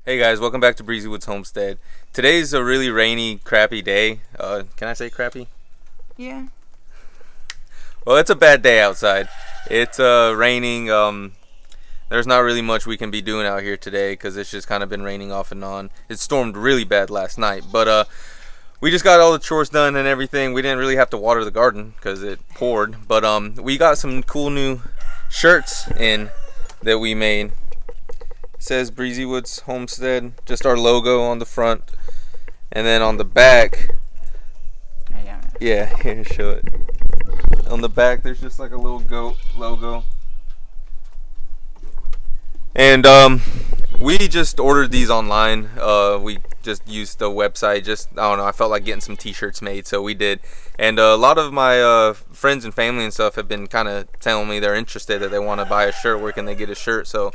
Hey guys, welcome back to Breezy Woods Homestead. Today's a really rainy, crappy day. Can I say crappy? Yeah. Well, it's a bad day outside. It's raining. There's not really much we can be doing out here today because it's just kind of been raining off and on. It stormed really bad last night, but we just got all the chores done and everything. We didn't really have to water the garden because it poured, but we got some cool new shirts in that we made. It says Breezy Woods Homestead, just our logo on the front, and then on the back, yeah, here, show it. On the back there's just like a little goat logo. And we just ordered these online. We just used the website. I don't know, I felt like getting some t-shirts made, so we did. And a lot of my friends and family and stuff have been kind of telling me they're interested, that they want to buy a shirt. Where can they get a shirt? So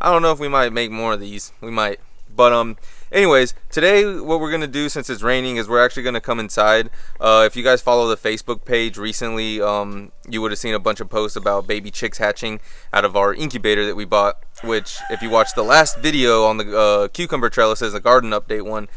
I don't know if we might make more of these. We might. But anyways, today what we're gonna do, since it's raining, is we're actually gonna come inside. If you guys follow the Facebook page recently, you would have seen a bunch of posts about baby chicks hatching out of our incubator that we bought. Which, if you watch the last video on the cucumber trellises, the garden update one,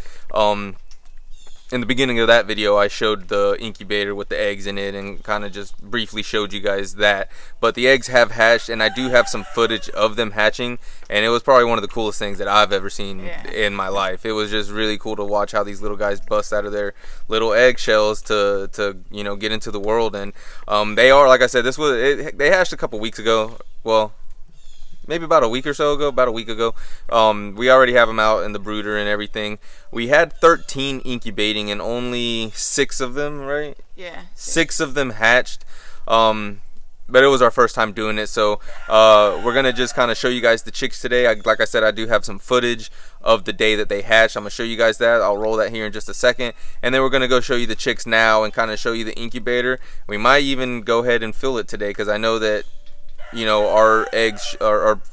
in the beginning of that video I showed the incubator with the eggs in it and kind of just briefly showed you guys that. But the eggs have hatched, and I do have some footage of them hatching, and it was probably one of the coolest things that I've ever seen in my life. It was just really cool to watch how these little guys bust out of their little eggshells to you know, get into the world. And they are, like I said, they hatched a couple weeks ago. Well, maybe about a week ago. We already have them out in the brooder and everything. We had 13 incubating and only 6 of them, right? Yeah. 6 of them hatched. But it was our first time doing it, so we're gonna just kind of show you guys the chicks today. Like I said, I do have some footage of the day that they hatched. I'm gonna show you guys that. I'll roll that here in just a second, and then we're gonna go show you the chicks now and kind of show you the incubator. We might even go ahead and fill it today, because I know that, you know, our eggs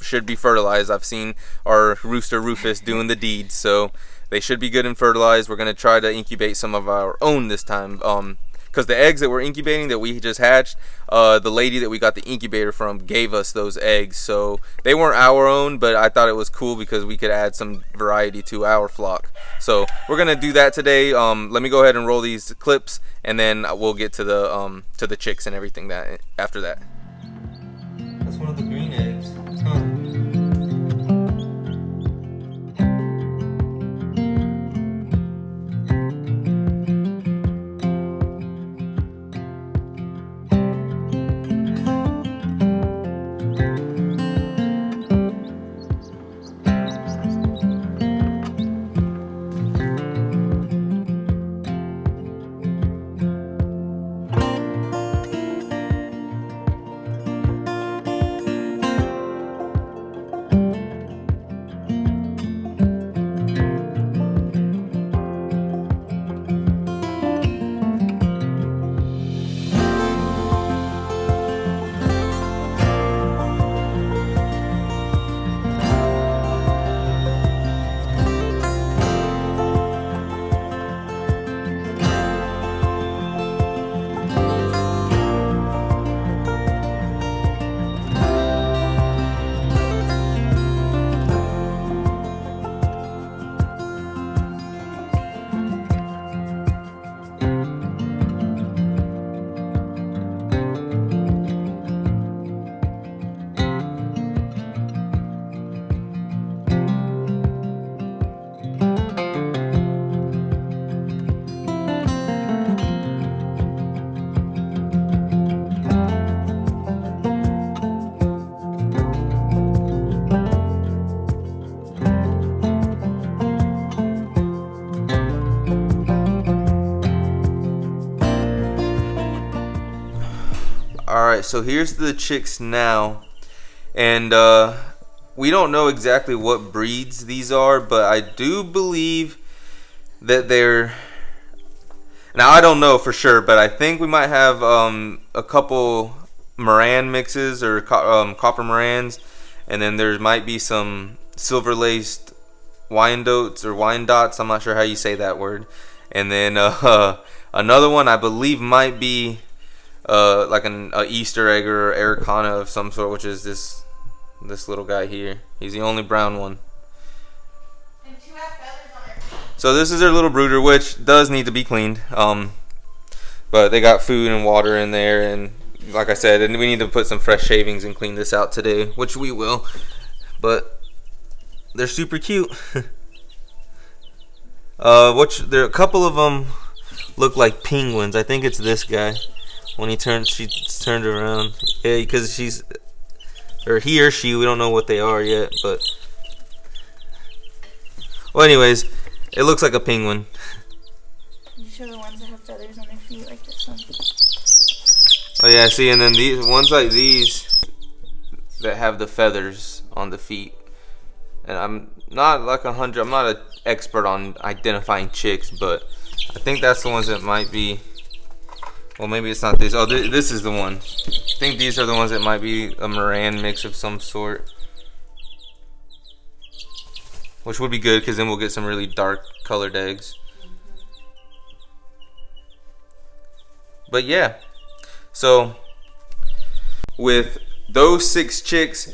should be fertilized. I've seen our rooster Rufus doing the deed, so they should be good and fertilized. We're gonna try to incubate some of our own this time, because the eggs that we're incubating, that we just hatched, the lady that we got the incubator from gave us those eggs, so they weren't our own, but I thought it was cool because we could add some variety to our flock. So we're gonna do that today. Let me go ahead and roll these clips, and then we'll get to the chicks and everything that after that. That's one of the green eggs. Huh. Alright, so here's the chicks now, and we don't know exactly what breeds these are, but I do believe that they're, now I don't know for sure, but I think we might have a couple Moran mixes, or copper Morans, and then there might be some silver laced Wyandottes or Wyandottes, I'm not sure how you say that word, and then another one I believe might be like an Easter egg or Araucana of some sort, which is this little guy here. He's the only brown one. And 2 have feathers on their feet. So this is their little brooder, which does need to be cleaned. But they got food and water in there, and like I said, and we need to put some fresh shavings and clean this out today, which we will. But they're super cute. There a couple of them look like penguins. I think it's this guy. When she's turned around. Yeah, because he or she, we don't know what they are yet, but well, anyways, it looks like a penguin. These are the ones that have feathers on their feet, like this one. Oh yeah, see, and then these ones like these that have the feathers on the feet. And I'm not like I'm not an expert on identifying chicks, but I think that's the ones that might be. Well, maybe it's not this. Oh, this is the one. I think these are the ones that might be a Moran mix of some sort, which would be good because then we'll get some really dark colored eggs. But yeah, so with those 6 chicks,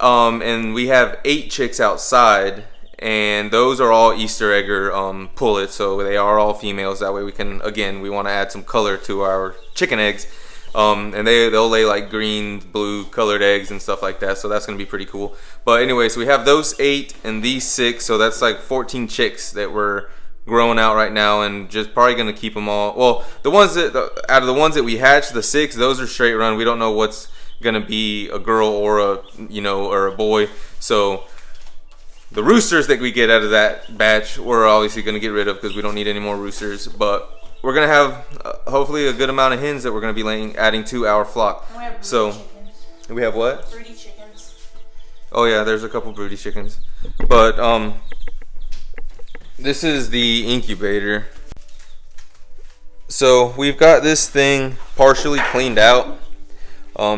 and we have 8 chicks outside, and those are all Easter egger pullets, so they are all females. That way we can, again, we want to add some color to our chicken eggs, and they'll lay like green, blue colored eggs and stuff like that, so that's going to be pretty cool. But anyway, so we have those 8 and these 6, so that's like 14 chicks that we're growing out right now, and just probably going to keep them all. Well, the ones that out of the ones that we hatched, the 6, those are straight run. We don't know what's gonna be a girl or a boy, so the roosters that we get out of that batch we're obviously gonna get rid of because we don't need any more roosters. But we're gonna have hopefully a good amount of hens that we're gonna be adding to our flock. And we have So chickens. we have what? Broody chickens. Oh yeah, there's a couple broody chickens. But this is the incubator. So we've got this thing partially cleaned out.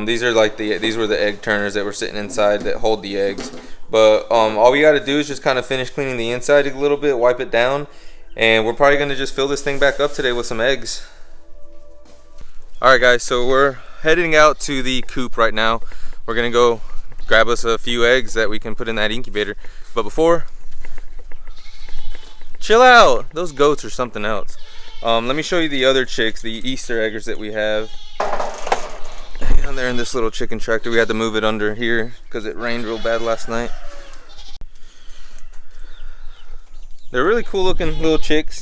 These are like these were the egg turners that were sitting inside that hold the eggs. But all we got to do is just kind of finish cleaning the inside a little bit, wipe it down, and we're probably going to just fill this thing back up today with some eggs. Alright guys, so we're heading out to the coop right now. We're going to go grab us a few eggs that we can put in that incubator. But before, chill out! Those goats are something else. Let me show you the other chicks, the Easter eggers that we have. And they're in this little chicken tractor. We had to move it under here because it rained real bad last night. They're really cool looking little chicks.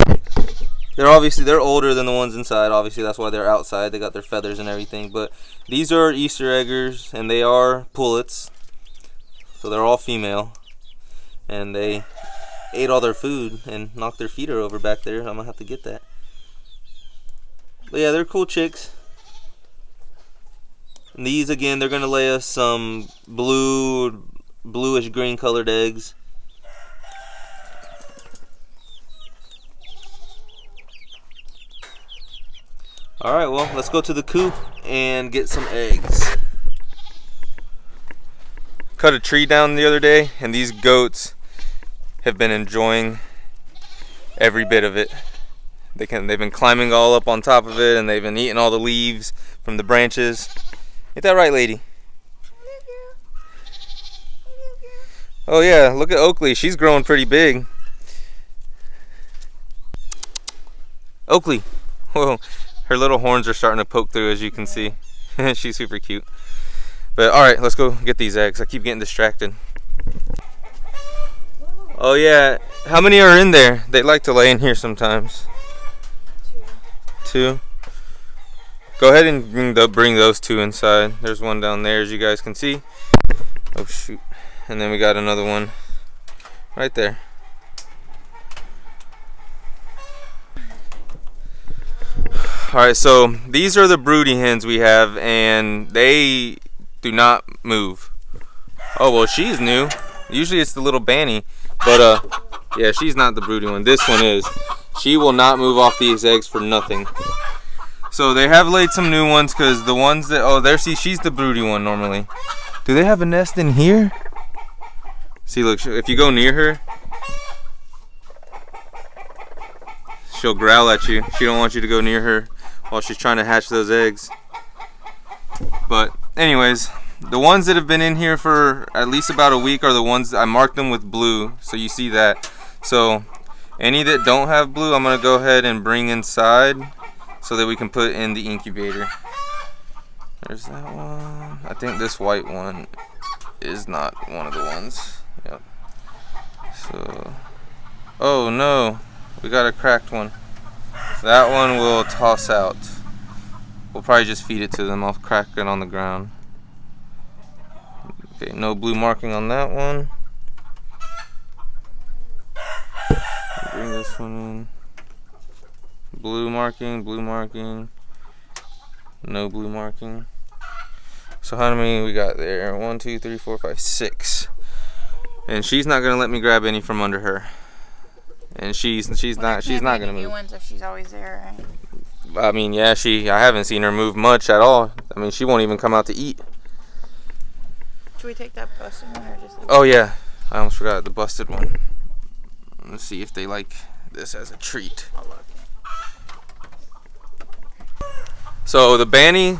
They're older than the ones inside. Obviously that's why they're outside. They got their feathers and everything. But these are Easter eggers, and they are pullets. So they're all female. And they ate all their food and knocked their feeder over back there. I'm gonna have to get that. But yeah, they're cool chicks. And these, again, they're gonna lay us some bluish green colored eggs. Alright, well, let's go to the coop and get some eggs. Cut a tree down the other day, and these goats have been enjoying every bit of it. They've been climbing all up on top of it, and they've been eating all the leaves from the branches. Ain't that right, lady? Oh yeah, look at Oakley. She's growing pretty big. Oakley. Whoa. Her little horns are starting to poke through, as you can see. She's super cute. But alright, let's go get these eggs. I keep getting distracted. Oh yeah. How many are in there? They like to lay in here sometimes. 2. Go ahead and bring those 2 inside. There's one down there, as you guys can see. Oh shoot. And then we got another one right there. Alright, so these are the broody hens we have, and they do not move. Oh well, she's new. Usually it's the little Banny, but yeah, she's not the broody one. This one is. She will not move off these eggs for nothing. So they have laid some new ones, because the ones that, oh there, see, she's the broody one normally. Do they have a nest in here? See, look, if you go near her, she'll growl at you. She don't want you to go near her while she's trying to hatch those eggs. But anyways, the ones that have been in here for at least about a week are the ones I marked them with blue, so you see that. So any that don't have blue, I'm gonna go ahead and bring inside so that we can put in the incubator. There's that one. I think this white one is not one of the ones. Yep. So, oh no, we got a cracked one. That one we'll toss out. We'll probably just feed it to them. I'll crack it on the ground. Okay, no blue marking on that one. Bring this one in. Blue marking, blue marking. No blue marking. So how many we got there? 1, 2, 3, 4, 5, 6. And she's not gonna let me grab any from under her. And she's not gonna move. Ones if she's always there, right? I mean, yeah, I haven't seen her move much at all. I mean, she won't even come out to eat. Should we take that busted one or just? Oh yeah, I almost forgot the busted one. Let's see if they like this as a treat. So the Banny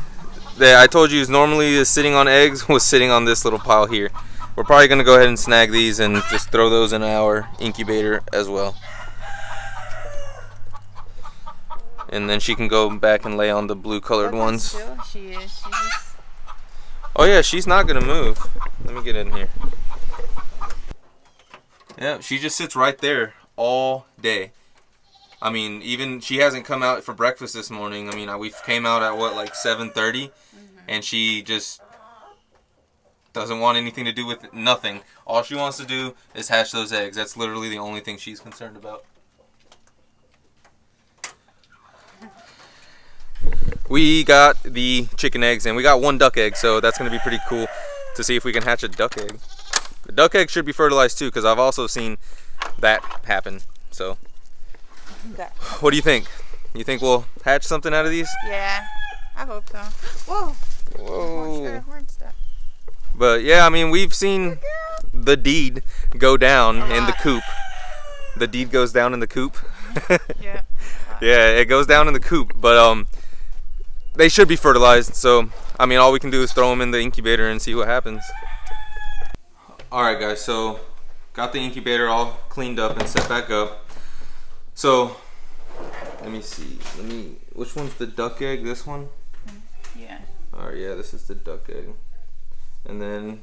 that I told you is normally sitting on eggs was sitting on this little pile here. We're probably gonna go ahead and snag these and just throw those in our incubator as well. And then she can go back and lay on the blue colored ones. Still, she is. She's just... Oh yeah, she's not gonna move. Let me get in here. Yeah, she just sits right there all day. I mean, even she hasn't come out for breakfast this morning. I mean, we came out at what, like 7:30, and she just doesn't want anything to do with it. Nothing. All she wants to do is hatch those eggs. That's literally the only thing she's concerned about. We got the chicken eggs and we got 1 duck egg, so that's going to be pretty cool to see if we can hatch a duck egg. The duck egg should be fertilized too, because I've also seen that happen. So, Okay. What do you think? You think we'll hatch something out of these? Yeah, I hope so. Whoa. Whoa. Horn stuff. But yeah, I mean, we've seen the deed go down in the coop. The deed goes down in the coop. Yeah. Yeah, it goes down in the coop, but they should be fertilized. So, I mean, all we can do is throw them in the incubator and see what happens. All right, guys. So, got the incubator all cleaned up and set back up. So, let me see. Which one's the duck egg? This one? Yeah. All right, yeah, this is the duck egg. And then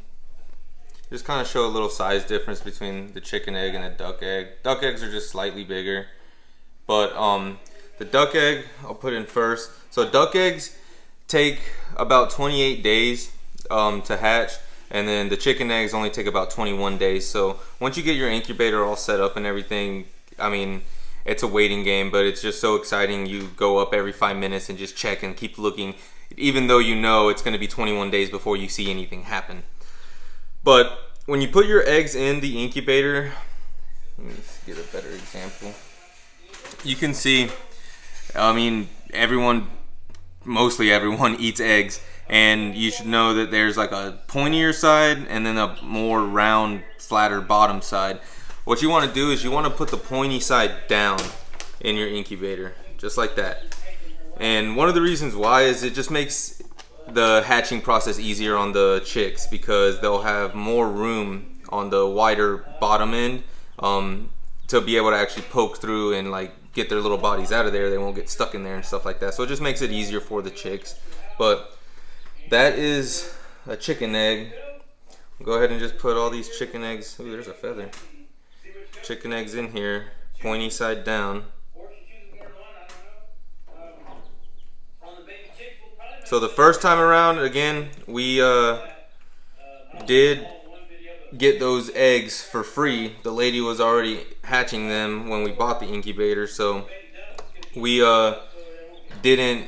just kind of show a little size difference between the chicken egg and the duck egg. Duck eggs are just slightly bigger. But the duck egg, I'll put in first. So duck eggs take about 28 days to hatch. And then the chicken eggs only take about 21 days. So once you get your incubator all set up and everything, I mean, it's a waiting game, but it's just so exciting. You go up every 5 minutes and just check and keep looking, even though you know it's going to be 21 days before you see anything happen. But when you put your eggs in the incubator, let me get a better example. You can see, I mean, mostly everyone eats eggs, and you should know that there's like a pointier side and then a more round, flatter bottom side. What you want to do is you want to put the pointy side down in your incubator, just like that. And one of the reasons why is it just makes the hatching process easier on the chicks, because they'll have more room on the wider bottom end to be able to actually poke through and like get their little bodies out of there. They won't get stuck in there and stuff like that. So it just makes it easier for the chicks. But that is a chicken egg. Go ahead and just put all these chicken eggs. Ooh, there's a feather. Chicken eggs in here, pointy side down. So the first time around, again, we did get those eggs for free. The lady was already hatching them when we bought the incubator, so we didn't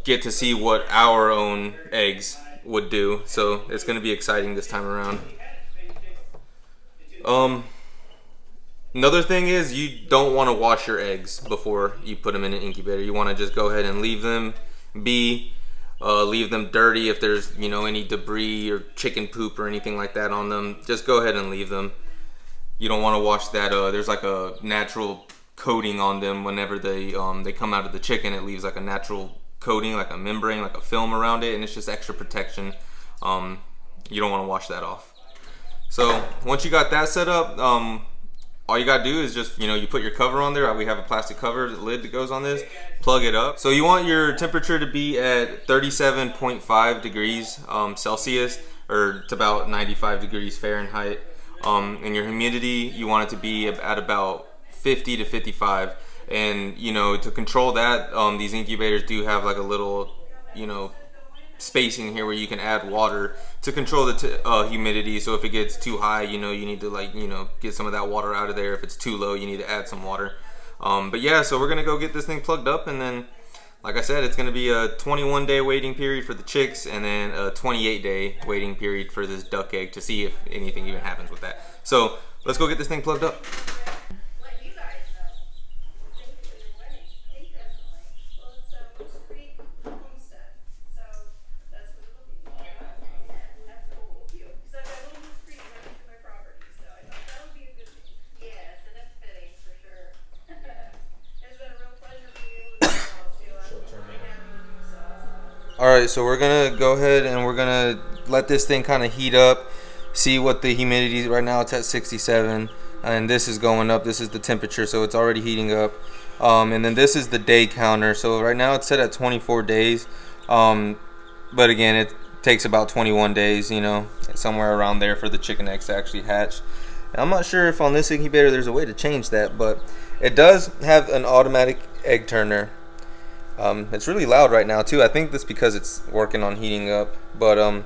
get to see what our own eggs would do. So it's going to be exciting this time around. Another thing is, you don't want to wash your eggs before you put them in an incubator. You want to just go ahead and leave them be. Leave them dirty. If there's, you know, any debris or chicken poop or anything like that on them, just go ahead and leave them. You don't want to wash that. There's like a natural coating on them whenever they come out of the chicken. It leaves like a natural coating, like a membrane, like a film around it, and it's just extra protection. You don't want to wash that off. So once you got that set up, all you gotta do is just, you put your cover on there. We have a plastic cover, the lid that goes on this, plug it up. So you want your temperature to be at 37.5 degrees Celsius, or it's about 95 degrees Fahrenheit. And your humidity, you want it to be at about 50 to 55. And to control that, these incubators do have like a little spacing here where you can add water to control the humidity. So if it gets too high, you need to get some of that water out of there. If it's too low, you need to add some water. But yeah, so we're gonna go get this thing plugged up, and then like I said, it's gonna be a 21-day waiting period for the chicks, and then a 28-day waiting period for this duck egg to see if anything even happens with that. So let's go get this thing plugged up. Alright, so we're gonna go ahead and we're gonna let this thing kind of heat up, see what the humidity is. Right now it's at 67, and this is going up. This is the temperature, so it's already heating up. And then this is the day counter. So right now it's set at 24 days, but again, it takes about 21 days, somewhere around there, for the chicken eggs to actually hatch. And I'm not sure if on this incubator there's a way to change that, but it does have an automatic egg turner. It's really loud right now too. I think that's because it's working on heating up. But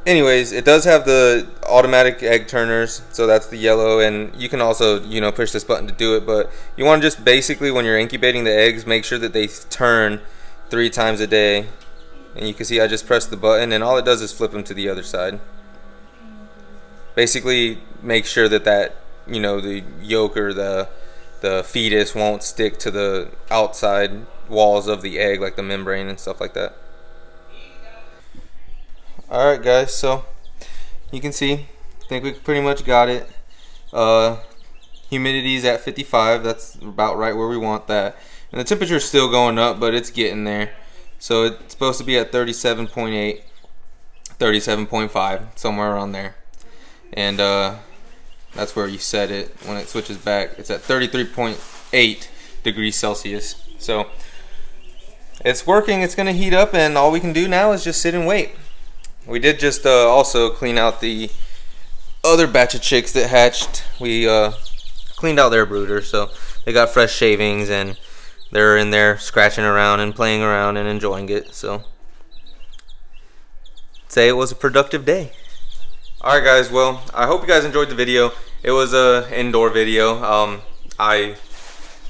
anyways, it does have the automatic egg turners, so that's the yellow, and you can also push this button to do it. But you want to just basically, when you're incubating the eggs, make sure that they turn 3 times a day. And you can see I just pressed the button, and all it does is flip them to the other side. Basically make sure that the yolk or the fetus won't stick to the outside walls of the egg, like the membrane and stuff like that. Alright guys, so you can see, I think we pretty much got it. Humidity is at 55, that's about right where we want that. And the temperature is still going up, but it's getting there. So it's supposed to be at 37.8, 37.5, somewhere around there. And that's where you set it. When it switches back, it's at 33.8 degrees Celsius. So it's working, it's gonna heat up, and all we can do now is just sit and wait. We did just also clean out the other batch of chicks that hatched. We cleaned out their brooder, so they got fresh shavings, and they're in there scratching around and playing around and enjoying it. So say it was a productive day. Alright guys, well, I hope you guys enjoyed the video. It was a indoor video.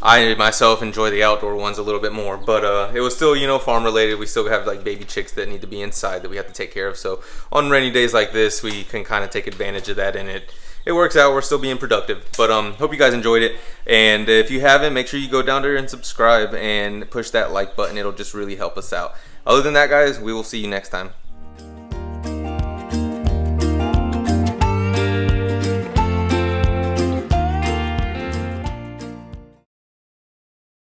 I myself enjoy the outdoor ones a little bit more, but it was still, farm related. We still have like baby chicks that need to be inside that we have to take care of. So on rainy days like this, we can kind of take advantage of that, and it works out. We're still being productive. But hope you guys enjoyed it, and if you haven't, make sure you go down there and subscribe and push that like button. It'll just really help us out. Other than that, guys, we will see you next time.